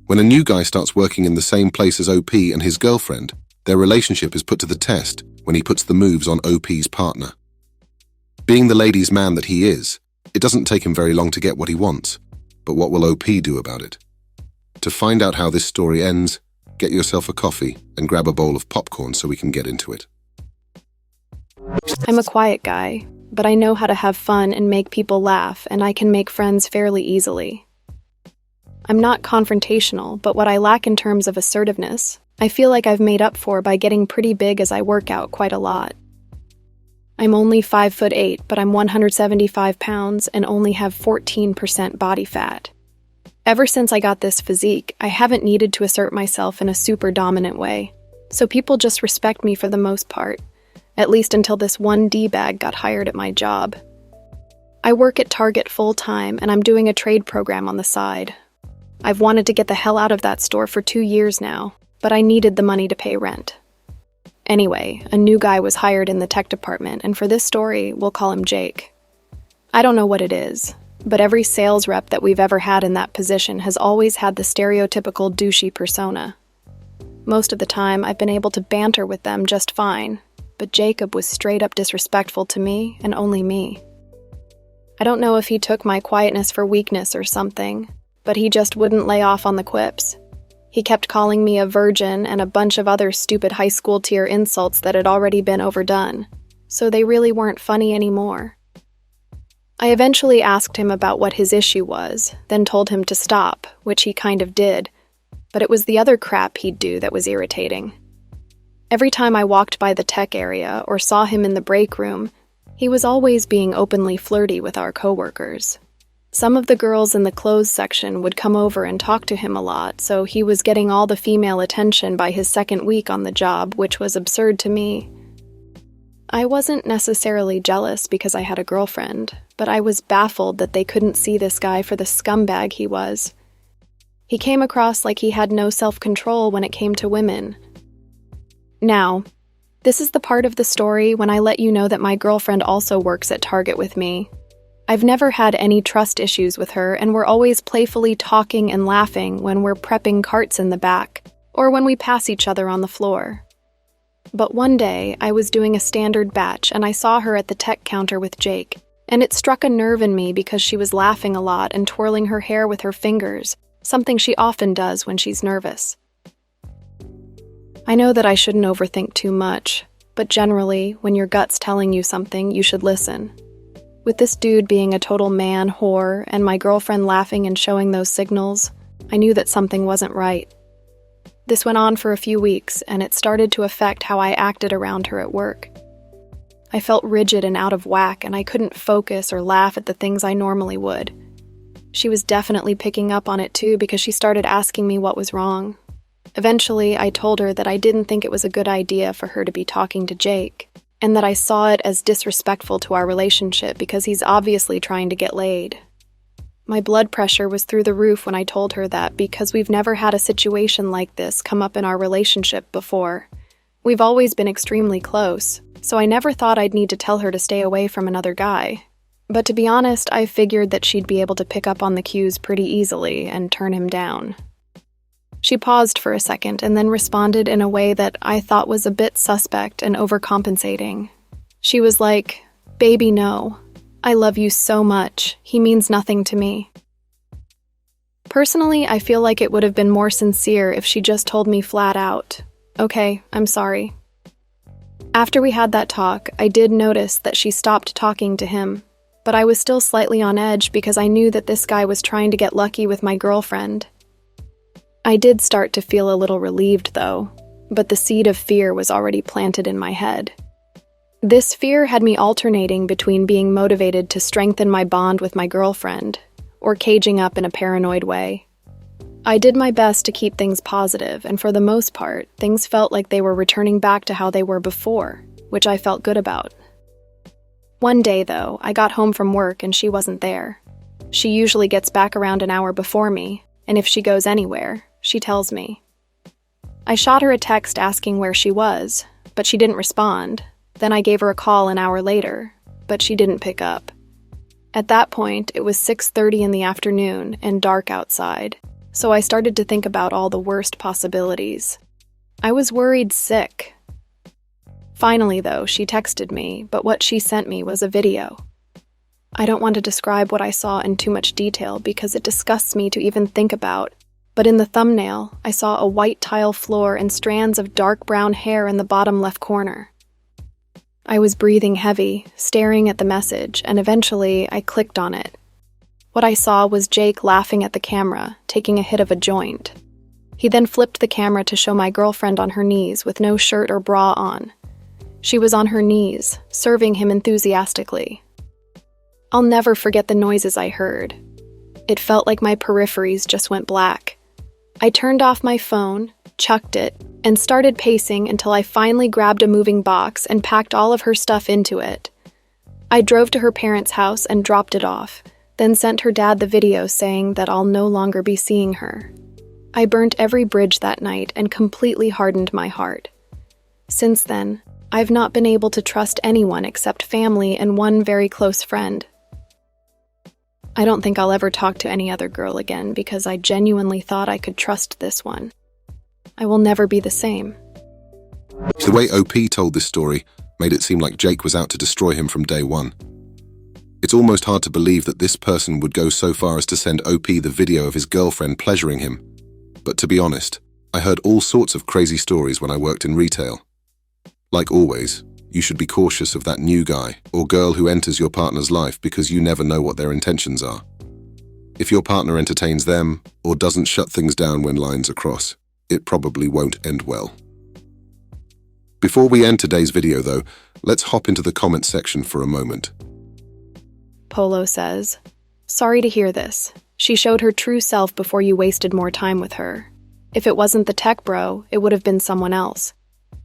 When a new guy starts working in the same place as OP and his girlfriend, their relationship is put to the test when he puts the moves on OP's partner. Being the ladies' man that he is, it doesn't take him very long to get what he wants. But what will OP do about it? To find out how this story ends, get yourself a coffee and grab a bowl of popcorn so we can get into it. I'm a quiet guy, but I know how to have fun and make people laugh, and I can make friends fairly easily. I'm not confrontational, but what I lack in terms of assertiveness, I feel like I've made up for by getting pretty big as I work out quite a lot. I'm only 5'8", but I'm 175 pounds and only have 14% body fat. Ever since I got this physique, I haven't needed to assert myself in a super dominant way, so people just respect me for the most part, at least until this one D-bag got hired at my job. I work at Target full-time and I'm doing a trade program on the side. I've wanted to get the hell out of that store for 2 years now, but I needed the money to pay rent. Anyway, a new guy was hired in the tech department, and for this story, we'll call him Jake. I don't know what it is, but every sales rep that we've ever had in that position has always had the stereotypical douchey persona. Most of the time, I've been able to banter with them just fine, but Jacob was straight up disrespectful to me and only me. I don't know if he took my quietness for weakness or something, but he just wouldn't lay off on the quips. He kept calling me a virgin and a bunch of other stupid high school tier insults that had already been overdone, so they really weren't funny anymore. I eventually asked him about what his issue was, then told him to stop, which he kind of did, but it was the other crap he'd do that was irritating. Every time I walked by the tech area or saw him in the break room, he was always being openly flirty with our coworkers. Some of the girls in the clothes section would come over and talk to him a lot, so he was getting all the female attention by his second week on the job, which was absurd to me. I wasn't necessarily jealous because I had a girlfriend, but I was baffled that they couldn't see this guy for the scumbag he was. He came across like he had no self-control when it came to women. Now, this is the part of the story when I let you know that my girlfriend also works at Target with me. I've never had any trust issues with her, and we're always playfully talking and laughing when we're prepping carts in the back, or when we pass each other on the floor. But one day, I was doing a standard batch, and I saw her at the tech counter with Jake, and it struck a nerve in me because she was laughing a lot and twirling her hair with her fingers, something she often does when she's nervous. I know that I shouldn't overthink too much, but generally, when your gut's telling you something, you should listen. With this dude being a total man whore and my girlfriend laughing and showing those signals, I knew that something wasn't right. This went on for a few weeks, and it started to affect how I acted around her at work. I felt rigid and out of whack, and I couldn't focus or laugh at the things I normally would. She was definitely picking up on it too because she started asking me what was wrong. Eventually, I told her that I didn't think it was a good idea for her to be talking to Jake, and that I saw it as disrespectful to our relationship because he's obviously trying to get laid. My blood pressure was through the roof when I told her that because we've never had a situation like this come up in our relationship before. We've always been extremely close, so I never thought I'd need to tell her to stay away from another guy. But to be honest, I figured that she'd be able to pick up on the cues pretty easily and turn him down. She paused for a second and then responded in a way that I thought was a bit suspect and overcompensating. She was like, "Baby, no. I love you so much. He means nothing to me." Personally, I feel like it would have been more sincere if she just told me flat out, "Okay, I'm sorry." After we had that talk, I did notice that she stopped talking to him, but I was still slightly on edge because I knew that this guy was trying to get lucky with my girlfriend. I did start to feel a little relieved, though, but the seed of fear was already planted in my head. This fear had me alternating between being motivated to strengthen my bond with my girlfriend, or caging up in a paranoid way. I did my best to keep things positive, and for the most part, things felt like they were returning back to how they were before, which I felt good about. One day, though, I got home from work and she wasn't there. She usually gets back around an hour before me, and if she goes anywhere, she tells me. I shot her a text asking where she was, but she didn't respond. Then I gave her a call an hour later, but she didn't pick up. At that point, it was 6:30 in the afternoon and dark outside, so I started to think about all the worst possibilities. I was worried sick. Finally, though, she texted me, but what she sent me was a video. I don't want to describe what I saw in too much detail because it disgusts me to even think about, but in the thumbnail, I saw a white tile floor and strands of dark brown hair in the bottom left corner. I was breathing heavy, staring at the message, and eventually I clicked on it. What I saw was Jake laughing at the camera, taking a hit of a joint. He then flipped the camera to show my girlfriend on her knees with no shirt or bra on. She was on her knees, serving him enthusiastically. I'll never forget the noises I heard. It felt like my peripheries just went black. I turned off my phone, chucked it, and started pacing until I finally grabbed a moving box and packed all of her stuff into it. I drove to her parents' house and dropped it off, then sent her dad the video saying that I'll no longer be seeing her. I burnt every bridge that night and completely hardened my heart. Since then, I've not been able to trust anyone except family and one very close friend. I don't think I'll ever talk to any other girl again because I genuinely thought I could trust this one. I will never be the same. The way OP told this story made it seem like Jake was out to destroy him from day one. It's almost hard to believe that this person would go so far as to send OP the video of his girlfriend pleasuring him. But to be honest, I heard all sorts of crazy stories when I worked in retail. Like always, you should be cautious of that new guy or girl who enters your partner's life because you never know what their intentions are. If your partner entertains them or doesn't shut things down when lines are crossed, it probably won't end well. Before we end today's video though, let's hop into the comments section for a moment. Polo says, "Sorry to hear this. She showed her true self before you wasted more time with her. If it wasn't the tech bro, it would have been someone else.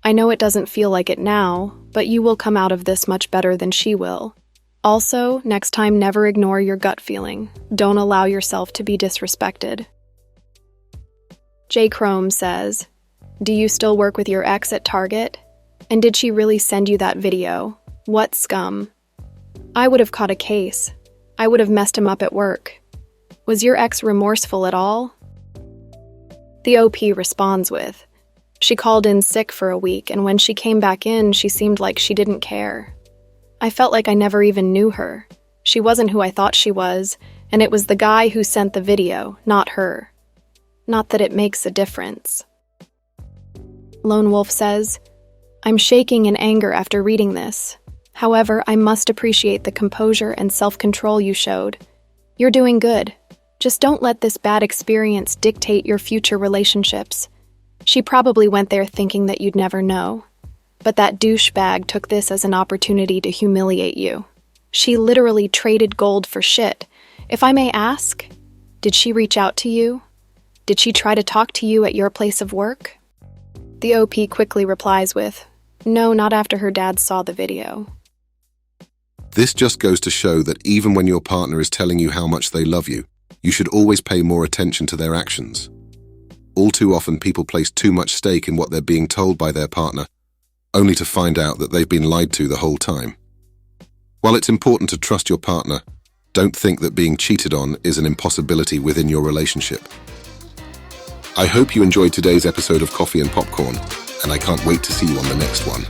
I know it doesn't feel like it now, but you will come out of this much better than she will. Also, next time never ignore your gut feeling. Don't allow yourself to be disrespected." J. Chrome says, "Do you still work with your ex at Target? And did she really send you that video? What scum? I would have caught a case. I would have messed him up at work. Was your ex remorseful at all?" The OP responds with, "She called in sick for a week, and when she came back in, she seemed like she didn't care. I felt like I never even knew her. She wasn't who I thought she was, and it was the guy who sent the video, not her. Not that it makes a difference." Lone Wolf says, "I'm shaking in anger after reading this. However, I must appreciate the composure and self-control you showed. You're doing good. Just don't let this bad experience dictate your future relationships. She probably went there thinking that you'd never know. But that douchebag took this as an opportunity to humiliate you. She literally traded gold for shit. If I may ask, did she reach out to you? Did she try to talk to you at your place of work?" The OP quickly replies with, "No, not after her dad saw the video." This just goes to show that even when your partner is telling you how much they love you, you should always pay more attention to their actions. All too often people place too much stake in what they're being told by their partner, only to find out that they've been lied to the whole time. While it's important to trust your partner, don't think that being cheated on is an impossibility within your relationship. I hope you enjoyed today's episode of Coffee and Popcorn, and I can't wait to see you on the next one.